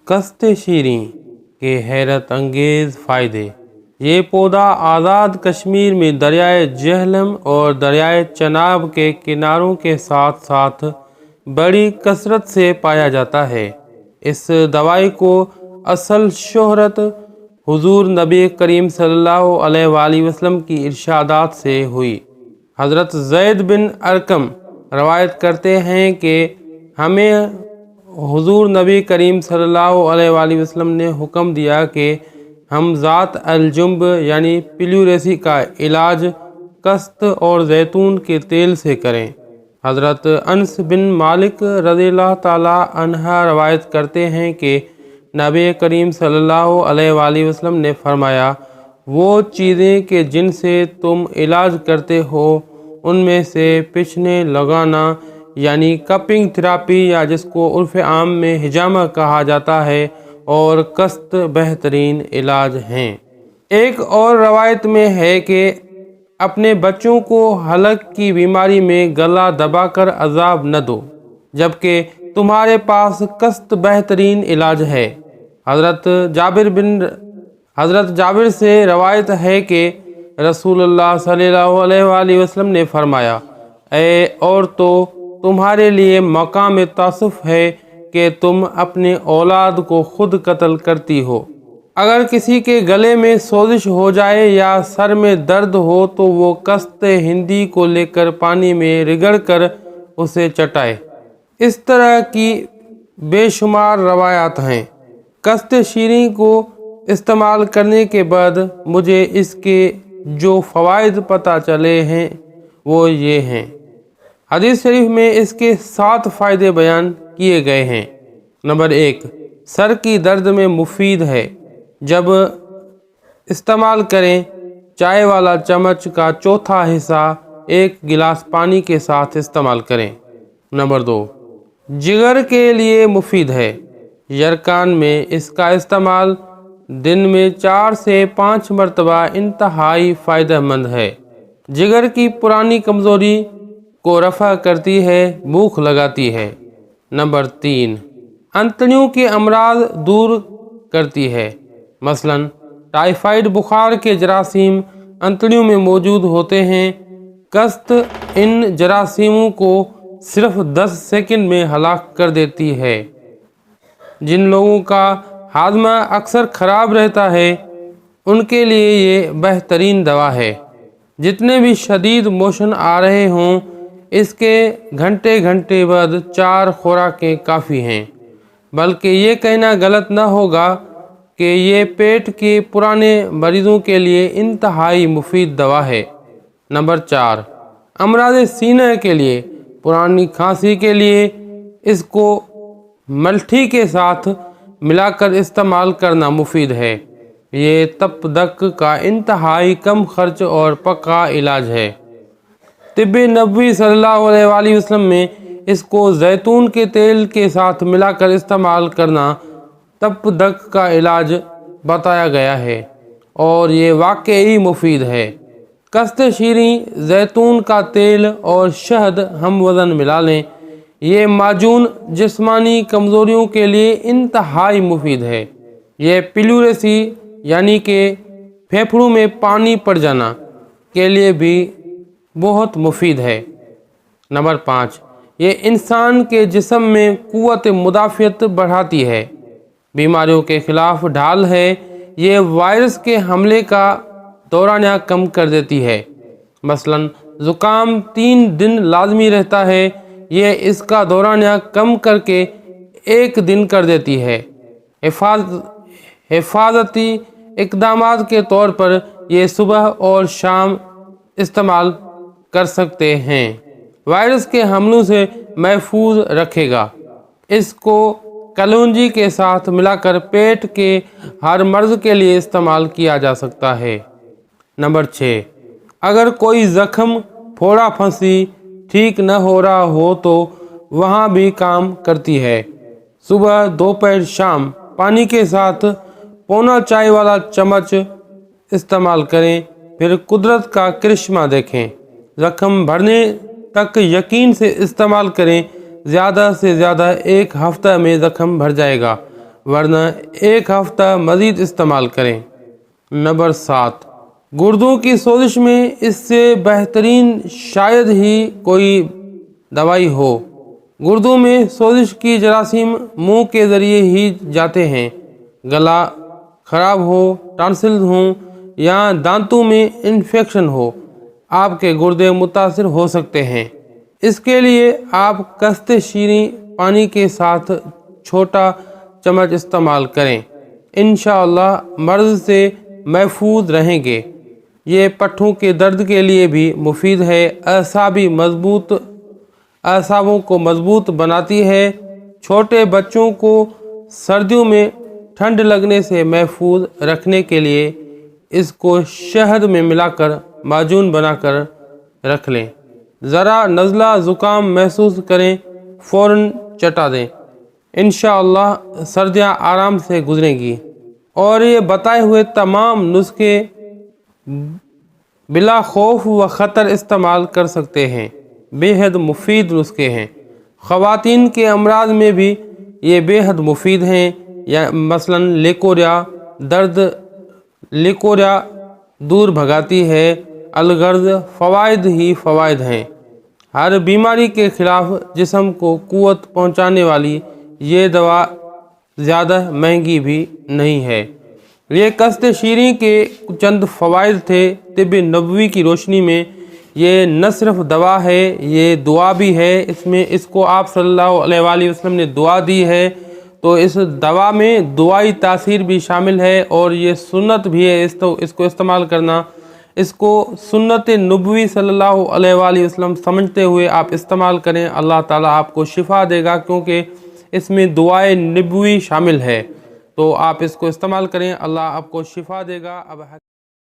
کست شیریں کے حیرت انگیز فائدے۔ یہ پودا آزاد کشمیر میں دریائے جہلم اور دریائے چناب کے کناروں کے ساتھ ساتھ بڑی کثرت سے پایا جاتا ہے۔ اس دوائی کو اصل شہرت حضور نبی کریم صلی اللہ علیہ وآلہ وسلم کی ارشادات سے ہوئی۔ حضرت زید بن ارقم روایت کرتے ہیں کہ ہمیں حضور نبی کریم صلی اللہ علیہ وآلہ وسلم نے حکم دیا کہ ہم ذات الجنب یعنی پیلیوریسی کا علاج کست اور زیتون کے تیل سے کریں۔ حضرت انس بن مالک رضی اللہ تعالی عنہ روایت کرتے ہیں کہ نبی کریم صلی اللہ علیہ وآلہ وسلم نے فرمایا، وہ چیزیں کہ جن سے تم علاج کرتے ہو ان میں سے پچھنے لگانا یعنی کپنگ تھراپی یا جس کو عرف عام میں حجامہ کہا جاتا ہے اور کست بہترین علاج ہیں۔ ایک اور روایت میں ہے کہ اپنے بچوں کو حلق کی بیماری میں گلا دبا کر عذاب نہ دو جبکہ تمہارے پاس کست بہترین علاج ہے۔ حضرت جابر سے روایت ہے کہ رسول اللہ صلی اللہ علیہ وآلہ وسلم نے فرمایا، اے عورتوں، تمہارے لیے مقام تاسف ہے کہ تم اپنے اولاد کو خود قتل کرتی ہو۔ اگر کسی کے گلے میں سوزش ہو جائے یا سر میں درد ہو تو وہ کست ہندی کو لے کر پانی میں رگڑ کر اسے چٹائے۔ اس طرح کی بے شمار روایات ہیں۔ کست شیریں کو استعمال کرنے کے بعد مجھے اس کے جو فوائد پتہ چلے ہیں وہ یہ ہیں۔ حدیث شریف میں اس کے 7 فائدے بیان کیے گئے ہیں۔ نمبر 1، سر کی درد میں مفید ہے۔ جب استعمال کریں، چائے والا چمچ کا چوتھا حصہ 1 گلاس پانی کے ساتھ استعمال کریں۔ نمبر 2، جگر کے لیے مفید ہے۔ یرکان میں اس کا استعمال دن میں 4 سے 5 مرتبہ انتہائی فائدہ مند ہے۔ جگر کی پرانی کمزوری کو رفع کرتی ہے، بھوک لگاتی ہے۔ نمبر 3، انتڑیوں کے امراض دور کرتی ہے۔ مثلا ٹائیفائڈ بخار کے جراثیم انتڑیوں میں موجود ہوتے ہیں۔ کست ان جراثیموں کو صرف 10 سیکنڈ میں ہلاک کر دیتی ہے۔ جن لوگوں کا ہاضمہ اکثر خراب رہتا ہے ان کے لیے یہ بہترین دوا ہے۔ جتنے بھی شدید موشن آ رہے ہوں اس کے گھنٹے بعد 4 خوراکیں کافی ہیں، بلکہ یہ کہنا غلط نہ ہوگا کہ یہ پیٹ کے پرانے مریضوں کے لیے انتہائی مفید دوا ہے۔ نمبر 4، امراض سینہ کے لیے، پرانی کھانسی کے لیے اس کو ملٹھی کے ساتھ ملا کر استعمال کرنا مفید ہے۔ یہ تپ دق کا انتہائی کم خرچ اور پکا علاج ہے۔ طب نبوی صلی اللہ علیہ وآلہ وسلم میں اس کو زیتون کے تیل کے ساتھ ملا کر استعمال کرنا تپ دق کا علاج بتایا گیا ہے اور یہ واقعی مفید ہے۔ کست شیریں، زیتون کا تیل اور شہد ہم وزن ملا لیں۔ یہ معجون جسمانی کمزوریوں کے لیے انتہائی مفید ہے۔ یہ پیلیوریسی یعنی کہ پھیپھڑوں میں پانی پڑ جانا کے لیے بھی بہت مفید ہے۔ نمبر 5، یہ انسان کے جسم میں قوت مدافعت بڑھاتی ہے، بیماریوں کے خلاف ڈھال ہے۔ یہ وائرس کے حملے کا دورانیہ کم کر دیتی ہے۔ مثلا زکام 3 دن لازمی رہتا ہے، یہ اس کا دورانیہ کم کر کے 1 دن کر دیتی ہے۔ حفاظتی اقدامات کے طور پر یہ صبح اور شام استعمال کر سکتے ہیں۔ وائرس کے حملوں سے محفوظ رکھے گا۔ اس کو کلونجی کے ساتھ ملا کر پیٹ کے ہر مرض کے لیے استعمال کیا جا سکتا ہے۔ نمبر 6، اگر کوئی زخم، پھوڑا پھنسی ٹھیک نہ ہو رہا ہو تو وہاں بھی کام کرتی ہے۔ صبح، دوپہر، شام پانی کے ساتھ پونا چائے والا چمچ استعمال کریں، پھر قدرت کا کرشمہ دیکھیں۔ زخم بھرنے تک یقین سے استعمال کریں، زیادہ سے زیادہ 1 ہفتہ میں زخم بھر جائے گا۔ ورنہ ایک ہفتہ مزید استعمال کریں۔ نمبر 7، گردوں کی سوزش میں اس سے بہترین شاید ہی کوئی دوائی ہو۔ گردوں میں سوزش کی جراثیم منہ کے ذریعے ہی جاتے ہیں۔ گلا خراب ہو، ٹانسلز ہوں یا دانتوں میں انفیکشن ہو، آپ کے گردے متاثر ہو سکتے ہیں۔ اس کے لیے آپ قسط شیریں پانی کے ساتھ چھوٹا چمچ استعمال کریں، انشاءاللہ مرض سے محفوظ رہیں گے۔ یہ پٹھوں کے درد کے لیے بھی مفید ہے، اعصابوں کو مضبوط بناتی ہے۔ چھوٹے بچوں کو سردیوں میں ٹھنڈ لگنے سے محفوظ رکھنے کے لیے اس کو شہد میں ملا کر معجون بنا کر رکھ لیں۔ ذرا نزلہ زکام محسوس کریں، فوراً چٹا دیں، انشاءاللہ سردیاں آرام سے گزریں گی۔ اور یہ بتائے ہوئے تمام نسخے بلا خوف و خطر استعمال کر سکتے ہیں، بے حد مفید نسخے ہیں۔ خواتین کے امراض میں بھی یہ بے حد مفید ہیں، یا مثلاً لیکوریا دور بھگاتی ہے۔ الغرض فوائد ہی فوائد ہیں۔ ہر بیماری کے خلاف جسم کو قوت پہنچانے والی یہ دوا زیادہ مہنگی بھی نہیں ہے۔ یہ قسط شیریں کے چند فوائد تھے۔ طب نبوی کی روشنی میں یہ نہ صرف دوا ہے، یہ دعا بھی ہے۔ اس کو آپ صلی اللہ علیہ وآلہ وسلم نے دعا دی ہے، تو اس دوا میں دعائی تاثیر بھی شامل ہے، اور یہ سنت بھی ہے اس کو استعمال کرنا۔ اس کو سنت نبوی صلی اللہ علیہ وآلہ وسلم سمجھتے ہوئے آپ استعمال کریں، اللہ تعالیٰ آپ کو شفا دے گا، کیونکہ اس میں دعائے نبوی شامل ہے۔ تو آپ اس کو استعمال کریں، اللہ آپ کو شفا دے گا۔ اب